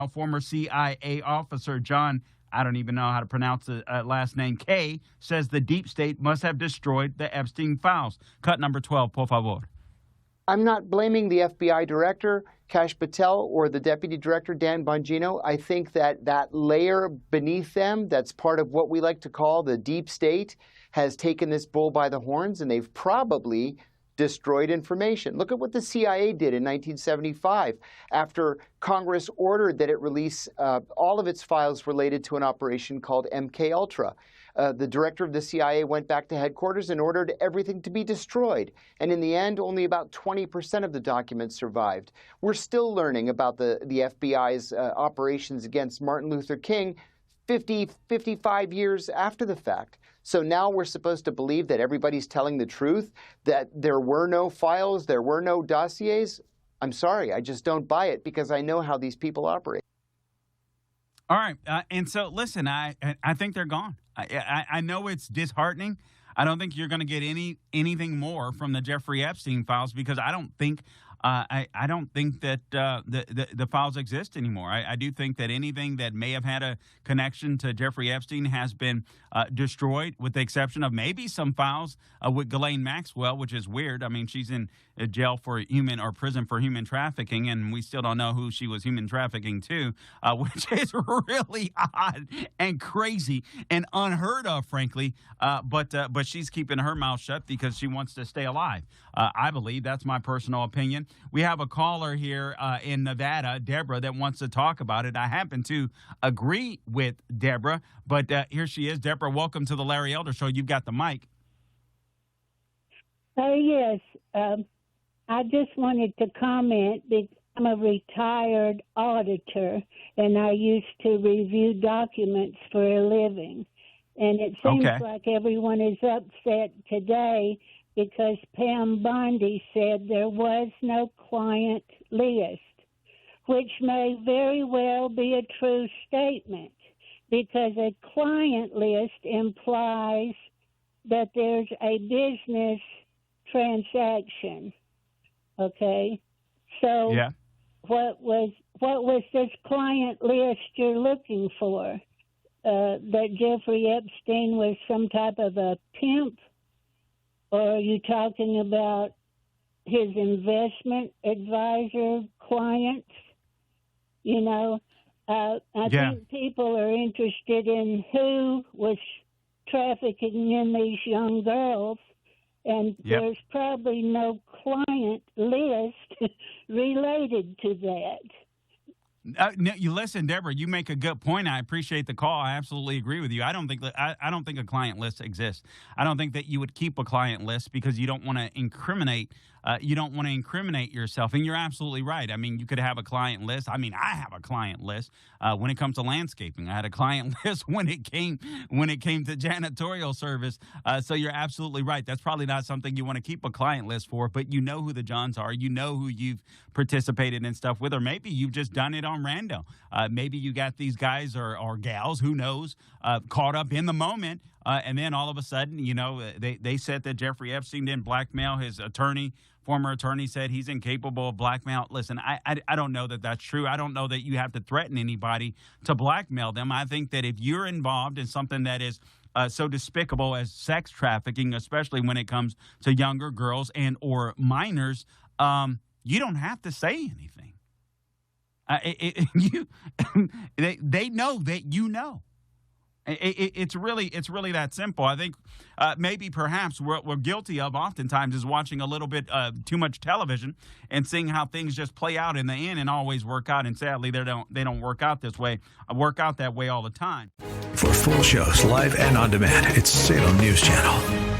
A former CIA officer, John, I don't even know how to pronounce the last name, K, says the deep state must have destroyed the Epstein files. Cut number 12, por favor. I'm not blaming the FBI director, Kash Patel, or the deputy director, Dan Bongino. I think that that layer beneath them, that's part of what we like to call the deep state, has taken this bull by the horns, and they've probably destroyed information. Look at what the CIA did in 1975 after Congress ordered that it release all of its files related to an operation called MKUltra. The director of the CIA went back to headquarters and ordered everything to be destroyed. And in the end, only about 20% of the documents survived. We're still learning about the FBI's operations against Martin Luther King 55 years after the fact. So now we're supposed to believe that everybody's telling the truth, that there were no files, there were no dossiers? I'm sorry, I just don't buy it because I know how these people operate. All right, and so listen, I think they're gone. I know it's disheartening. I don't think you're going to get anything more from the Jeffrey Epstein files because I don't think that the files exist anymore. I do think that anything that may have had a connection to Jeffrey Epstein has been destroyed, with the exception of maybe some files with Ghislaine Maxwell, which is weird. I mean, she's in jail for prison for human trafficking, and we still don't know who she was human trafficking to, which is really odd and crazy and unheard of, frankly. But she's keeping her mouth shut because she wants to stay alive. I believe that's my personal opinion. We have a caller here in Nevada, Deborah, that wants to talk about it. I happen to agree with Deborah, but here she is. Deborah, welcome to the Larry Elder Show. You've got the mic. Yes. I just wanted to comment because I'm a retired auditor, and I used to review documents for a living. And it seems like everyone is upset today because Pam Bondi said there was no client list, which may very well be a true statement because a client list implies that there's a business transaction. Okay? So what was this client list you're looking for? That Jeffrey Epstein was some type of a pimp? Or are you talking about his investment advisor clients? You know, I think people are interested in who was trafficking in these young girls, and there's probably no client list related to that. No, you listen, Deborah. You make a good point. I appreciate the call. I absolutely agree with you. I don't think a client list exists. I don't think that you would keep a client list because you don't want to incriminate. You don't want to incriminate yourself, and you're absolutely right. I mean, you could have a client list. I mean, I have a client list when it comes to landscaping. I had a client list when it came to janitorial service. So you're absolutely right. That's probably not something you want to keep a client list for, but you know who the Johns are. You know who you've participated in stuff with, or maybe you've just done it on rando. Maybe you got these guys or gals, who knows, caught up in the moment. And then all of a sudden, you know, they said that Jeffrey Epstein didn't blackmail his attorney. Former attorney said he's incapable of blackmail. Listen, I don't know that that's true. I don't know that you have to threaten anybody to blackmail them. I think that if you're involved in something that is so despicable as sex trafficking, especially when it comes to younger girls and or minors, you don't have to say anything. They know that you know. It's really that simple. I think maybe perhaps what we're guilty of oftentimes is watching a little bit too much television and seeing how things just play out in the end and always work out. And sadly, they don't work out this way. Work out that way all the time. For full shows, live and on demand, it's Salem News Channel.